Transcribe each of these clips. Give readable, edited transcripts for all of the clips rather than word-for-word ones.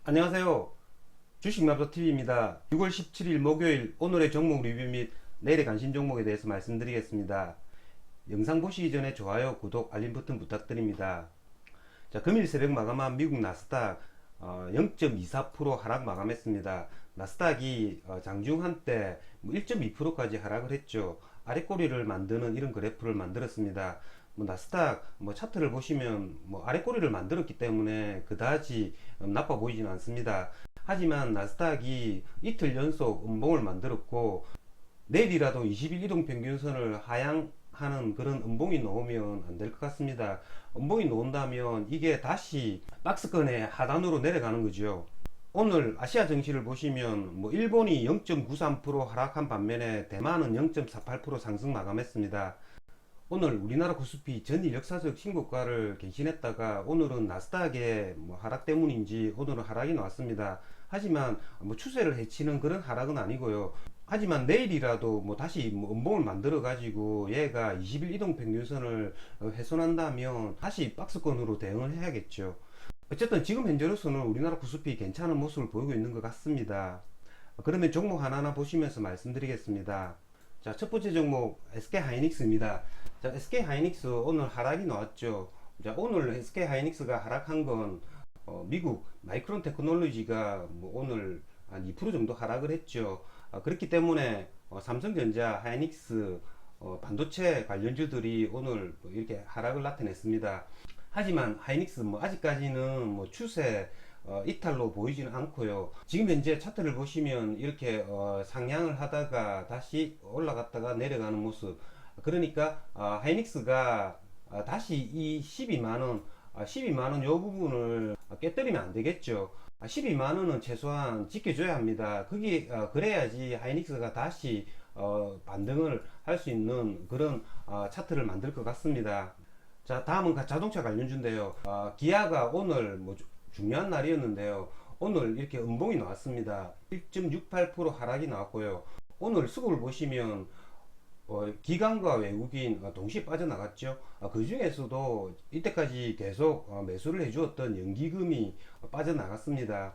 안녕하세요. 주식맘도TV입니다. 6월 17일 목요일 오늘의 종목 리뷰 및 내일의 관심 종목에 대해서 말씀드리겠습니다. 영상 보시기 전에 좋아요, 구독, 알림 버튼 부탁드립니다. 자, 금일 새벽 마감한 미국 나스닥 0.24% 하락 마감했습니다. 나스닥이 장중 한때 1.2%까지 하락을 했죠. 아래꼬리를 만드는 이런 그래프를 만들었습니다. 나스닥 차트를 보시면 아래꼬리를 만들었기 때문에 그다지 나빠 보이지는 않습니다. 하지만 나스닥이 이틀 연속 음봉을 만들었고 내일이라도 20일 이동평균선을 하향하는 그런 음봉이 나오면 안 될 것 같습니다. 음봉이 나온다면 이게 다시 박스권의 하단으로 내려가는 거죠. 오늘 아시아 증시를 보시면 일본이 0.93% 하락한 반면에 대만은 0.48% 상승 마감했습니다. 오늘 우리나라 코스피 전일 역사적 신고가를 갱신했다가 오늘은 나스닥의 하락 때문인지 오늘은 하락이 나왔습니다. 하지만 추세를 해치는 그런 하락은 아니고요. 하지만 내일이라도 다시 음봉을 만들어 가지고 얘가 20일 이동평균선을 훼손한다면 다시 박스권으로 대응을 해야겠죠. 어쨌든 지금 현재로서는 우리나라 코스피 괜찮은 모습을 보이고 있는 것 같습니다. 그러면 종목 하나하나 보시면서 말씀드리겠습니다. 자, 첫 번째 종목 SK하이닉스입니다. 자, SK하이닉스 오늘 하락이 나왔죠. 자, 오늘 SK하이닉스가 하락한 건 미국 마이크론 테크놀로지가 오늘 한 2% 정도 하락을 했죠. 그렇기 때문에 삼성전자, 하이닉스, 반도체 관련주들이 오늘 이렇게 하락을 나타냈습니다. 하지만 하이닉스 아직까지는 추세 이탈로 보이지는 않고요. 지금 현재 차트를 보시면 이렇게 상향을 하다가 다시 올라갔다가 내려가는 모습. 그러니까 하이닉스가 다시 이 12만원 요 부분을 깨뜨리면 안 되겠죠. 12만원은 최소한 지켜줘야 합니다. 그게 그래야지 하이닉스가 다시 반등을 할 수 있는 그런 차트를 만들 것 같습니다. 자, 다음은 자동차 관련주인데요. 기아가 오늘 중요한 날이었는데요. 오늘 이렇게 음봉이 나왔습니다. 1.68% 하락이 나왔고요. 오늘 수급을 보시면 기관과 외국인 동시에 빠져나갔죠. 그 중에서도 이때까지 계속 매수를 해주었던 연기금이 빠져나갔습니다.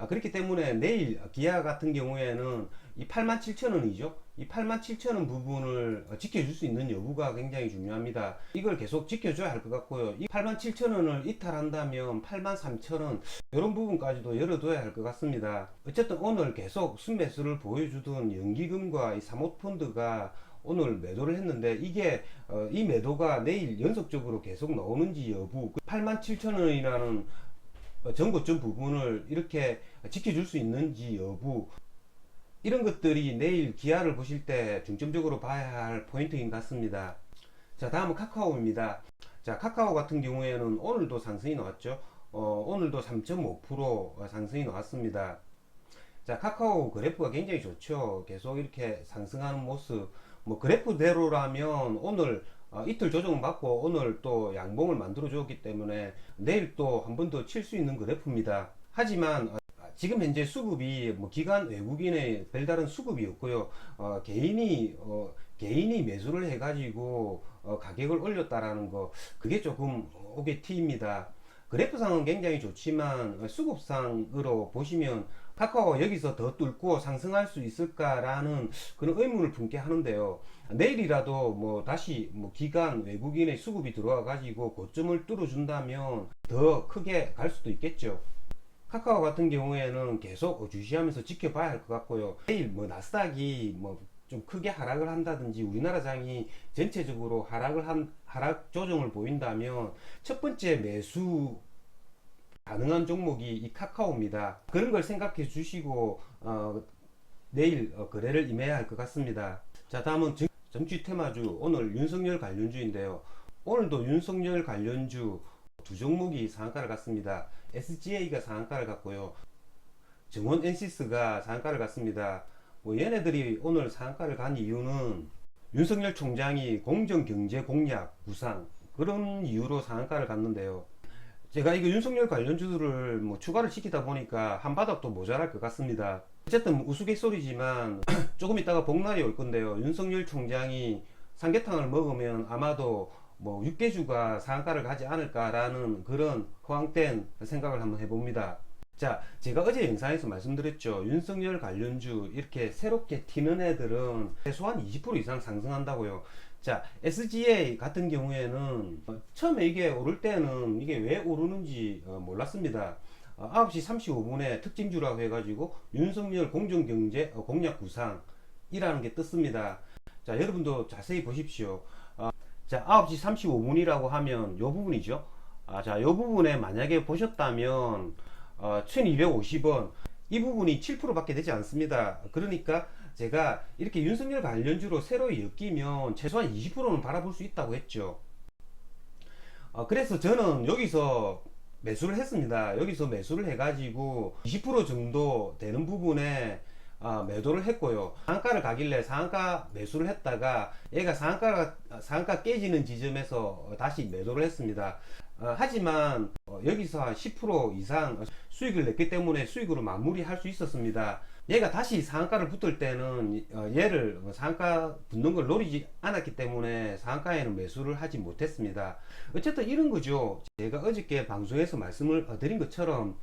그렇기 때문에 내일 기아 같은 경우에는 이 87,000원이죠. 이 87,000원 부분을 지켜줄 수 있는 여부가 굉장히 중요합니다. 이걸 계속 지켜줘야 할 것 같고요. 이 87,000원을 이탈한다면 83,000원 이런 부분까지도 열어둬야 할 것 같습니다. 어쨌든 오늘 계속 순매수를 보여주던 연기금과 이 사모펀드가 오늘 매도를 했는데 이게 이 매도가 내일 연속적으로 계속 나오는지 여부, 87,000원이라는 전고점 부분을 이렇게 지켜줄 수 있는지 여부, 이런 것들이 내일 기아를 보실 때 중점적으로 봐야 할 포인트인 것 같습니다. 자, 다음은 카카오입니다. 자, 카카오 같은 경우에는 오늘도 상승이 나왔죠. 오늘도 3.5% 상승이 나왔습니다. 자, 카카오 그래프가 굉장히 좋죠. 계속 이렇게 상승하는 모습. 그래프대로라면 오늘 이틀 조정을 받고 오늘 또 양봉을 만들어 주었기 때문에 내일 또 한 번 더 칠 수 있는 그래프입니다. 하지만 지금 현재 수급이 기관 외국인의 별다른 수급이 없고요. 개인이 매수를 해가지고 가격을 올렸다라는 거, 그게 조금 오게티입니다. 그래프상은 굉장히 좋지만 수급상으로 보시면 카카오가 여기서 더 뚫고 상승할 수 있을까라는 그런 의문을 품게 하는데요. 내일이라도 다시 기관 외국인의 수급이 들어와 가지고 고점을 뚫어준다면 더 크게 갈 수도 있겠죠. 카카오 같은 경우에는 계속 주시하면서 지켜봐야 할 것 같고요. 내일 나스닥이 좀 크게 하락을 한다든지 우리나라 장이 전체적으로 하락 조정을 보인다면 첫 번째 매수 가능한 종목이 이 카카오입니다. 그런 걸 생각해 주시고 내일 거래를 임해야 할 것 같습니다. 자, 다음은 정치 테마주, 오늘 윤석열 관련주인데요. 오늘도 윤석열 관련주 두 종목이 상한가를 갔습니다. SGA가 상한가를 갔고요. 정원 NCS가 상한가를 갔습니다. 얘네들이 오늘 상한가를 간 이유는 윤석열 총장이 공정경제 공약 구상, 그런 이유로 상한가를 갔는데요. 제가 이거 윤석열 관련주들을 추가를 시키다 보니까 한 바닥도 모자랄 것 같습니다. 어쨌든 우스갯소리지만 조금 있다가 복날이 올 건데요. 윤석열 총장이 삼계탕을 먹으면 아마도 육개주가 상한가를 가지 않을까라는 그런 허황된 생각을 한번 해봅니다. 자, 제가 어제 영상에서 말씀드렸죠. 윤석열 관련주 이렇게 새롭게 튀는 애들은 최소한 20% 이상 상승한다고요. 자, SGA 같은 경우에는 처음에 이게 오를 때는 이게 왜 오르는지 몰랐습니다. 9시 35분에 특징주라고 해가지고 윤석열 공정경제 공약 구상이라는 게 떴습니다. 자, 여러분도 자세히 보십시오. 자, 9시 35분이라고 하면 요 부분이죠. 자, 요 부분에 만약에 보셨다면 1250원 이 부분이 7%밖에 되지 않습니다. 그러니까 제가 이렇게 윤석열 관련주로 새로 엮이면 최소한 20%는 바라볼 수 있다고 했죠. 그래서 저는 여기서 매수를 했습니다. 여기서 매수를 해가지고 20% 정도 되는 부분에 매도를 했고요. 상한가를 가길래 상한가 매수를 했다가 얘가 상한가 깨지는 지점에서 다시 매도를 했습니다. 하지만 여기서 한 10% 이상 수익을 냈기 때문에 수익으로 마무리할 수 있었습니다. 얘가 다시 상한가를 붙을 때는 얘를 상한가 붙는 걸 노리지 않았기 때문에 상한가에는 매수를 하지 못했습니다. 어쨌든 이런 거죠. 제가 어저께 방송에서 말씀을 드린 것처럼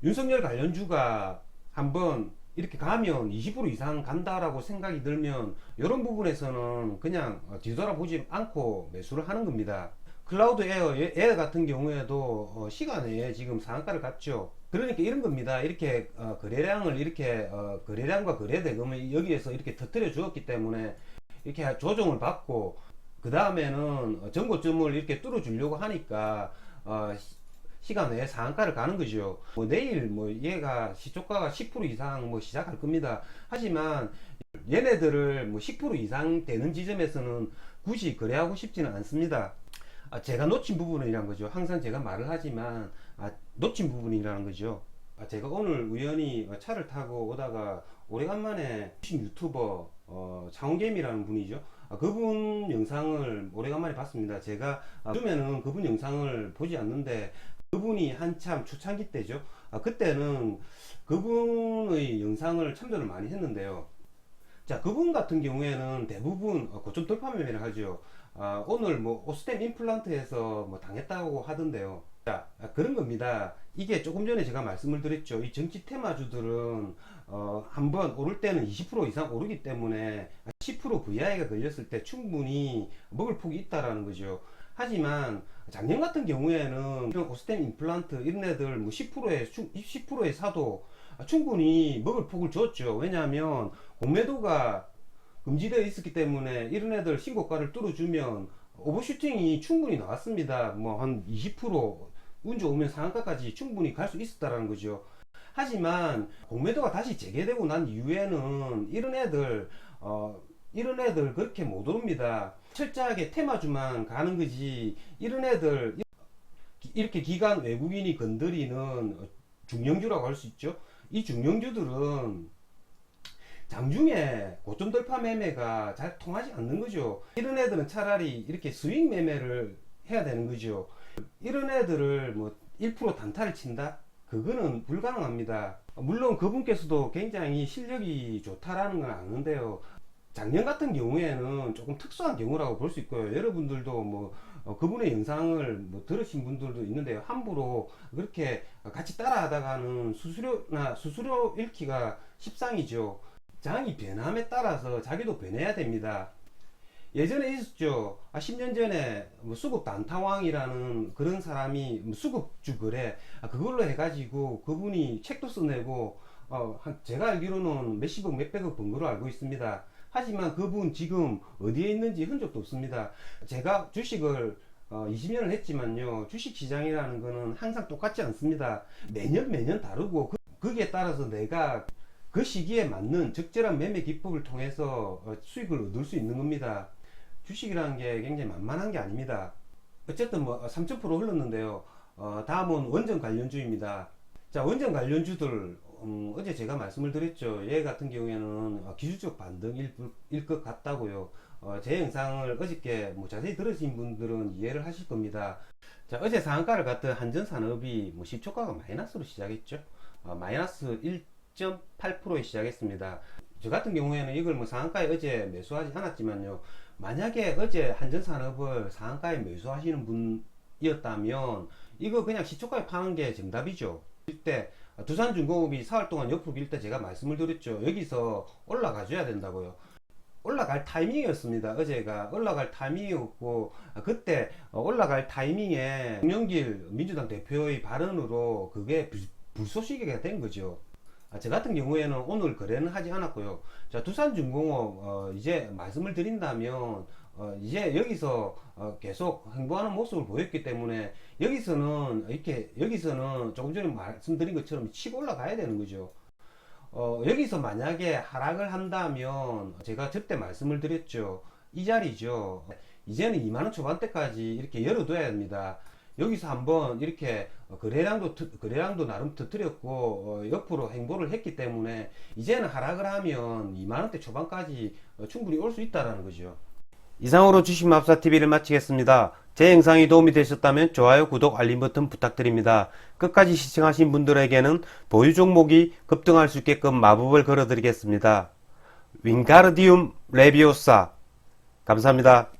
윤석열 관련주가 한번 이렇게 가면 20% 이상 간다라고 생각이 들면 이런 부분에서는 그냥 뒤돌아보지 않고 매수를 하는 겁니다. 클라우드 에어 같은 경우에도 시간에 지금 상한가를 갔죠. 그러니까 이런 겁니다. 이렇게 거래량을 이렇게 거래량과 거래 대금을 여기에서 이렇게 터뜨려 주었기 때문에 이렇게 조정을 받고 그 다음에는 전고점을 이렇게 뚫어 주려고 하니까 시간 내에 상한가를 가는 거죠. 뭐 내일 뭐 얘가 시초가가 10% 이상 뭐 시작할 겁니다. 하지만 얘네들을 뭐 10% 이상 되는 지점에서는 굳이 거래하고 싶지는 않습니다. 제가 놓친 부분이란 거죠. 항상 제가 말을 하지만 놓친 부분이라는 거죠. 제가 오늘 우연히 차를 타고 오다가 오래간만에 유튜버 장훈겜이라는 분이죠. 그분 영상을 오래간만에 봤습니다. 제가 요즘에는 그분 영상을 보지 않는데 그분이 한참 초창기 때죠. 그때는 그분의 영상을 참조를 많이 했는데요. 자, 그분 같은 경우에는 대부분 고점 돌파 매매를 하죠. 오늘 뭐 오스템 임플란트에서 뭐 당했다고 하던데요. 자, 그런 겁니다. 이게 조금 전에 제가 말씀을 드렸죠. 이 정치 테마주들은 한번 오를 때는 20% 이상 오르기 때문에 10% VI가 걸렸을 때 충분히 먹을 폭이 있다라는 거죠. 하지만 작년 같은 경우에는 이런 오스템 임플란트 이런 애들 뭐 10%에 사도 충분히 먹을 폭을 줬죠. 왜냐하면 공매도가 금지되어 있었기 때문에 이런 애들 신고가를 뚫어주면 오버슈팅이 충분히 나왔습니다. 뭐 한 20%운 좋으면 상한가까지 충분히 갈 수 있었다라는 거죠. 하지만 공매도가 다시 재개되고 난 이후에는 이런 애들 그렇게 못 오릅니다. 철저하게 테마주만 가는 거지 이런 애들 이렇게 기관 외국인이 건드리는 중형주라고 할 수 있죠. 이 중형주들은 장중에 고점 돌파 매매가 잘 통하지 않는 거죠. 이런 애들은 차라리 이렇게 스윙 매매를 해야 되는 거죠. 이런 애들을 뭐 1% 단타를 친다? 그거는 불가능합니다. 물론 그분께서도 굉장히 실력이 좋다라는 건 아는데요. 작년 같은 경우에는 조금 특수한 경우라고 볼 수 있고요. 여러분들도 뭐 그분의 영상을 뭐 들으신 분들도 있는데요. 함부로 그렇게 같이 따라하다가는 수수료 잃기가 십상이죠. 장이 변함에 따라서 자기도 변해야 됩니다. 예전에 있었죠. 10년 전에 뭐 수급 단타왕이라는 그런 사람이 뭐 수급주 거래 그걸로 해가지고 그분이 책도 써내고 제가 알기로는 몇십억 몇백억 번 거로 알고 있습니다. 하지만 그분 지금 어디에 있는지 흔적도 없습니다. 제가 주식을 20년을 했지만요. 주식시장이라는 거는 항상 똑같지 않습니다. 매년 다르고 거기에 따라서 내가 그 시기에 맞는 적절한 매매 기법을 통해서 수익을 얻을 수 있는 겁니다. 주식이라는 게 굉장히 만만한 게 아닙니다. 어쨌든 뭐 3,000% 흘렀는데요. 다음은 원전 관련주입니다. 자, 원전 관련주들 어제 제가 말씀을 드렸죠. 얘 같은 경우에는 기술적 반등일 것 같다고요. 제 영상을 어저께 뭐 자세히 들으신 분들은 이해를 하실 겁니다. 자, 어제 상한가를 갔던 한전산업이 뭐 시초가가 마이너스로 시작했죠. 마이너스 1.8%에 시작했습니다. 저 같은 경우에는 이걸 뭐 상한가에 어제 매수하지 않았지만요. 만약에 어제 한전산업을 상한가에 매수하시는 분이었다면 이거 그냥 시초가에 파는 게 정답이죠. 때 두산중공업이 사흘 동안 옆으로 밀 때 제가 말씀을 드렸죠. 여기서 올라가 줘야 된다고요. 올라갈 타이밍이었습니다. 어제가 올라갈 타이밍이었고, 그때 올라갈 타이밍에 송영길 민주당 대표의 발언으로 그게 불쏘시개가 된 거죠. 저 같은 경우에는 오늘 거래는 하지 않았고요. 자, 두산중공업 이제 말씀을 드린다면 이제 여기서 계속 행보하는 모습을 보였기 때문에 여기서는 조금 전에 말씀드린 것처럼 치고 올라가야 되는 거죠. 여기서 만약에 하락을 한다면 제가 저때 말씀을 드렸죠. 이 자리죠. 이제는 2만원 초반대까지 이렇게 열어둬야 합니다. 여기서 한번 이렇게 거래량도 나름 터뜨렸고 옆으로 행보를 했기 때문에 이제는 하락을 하면 2만원대 초반까지 충분히 올 수 있다라는 거죠. 이상으로 주식마법사TV를 마치겠습니다. 제 영상이 도움이 되셨다면 좋아요, 구독, 알림 버튼 부탁드립니다. 끝까지 시청하신 분들에게는 보유 종목이 급등할 수 있게끔 마법을 걸어드리겠습니다. 윙가르디움 레비오사 감사합니다.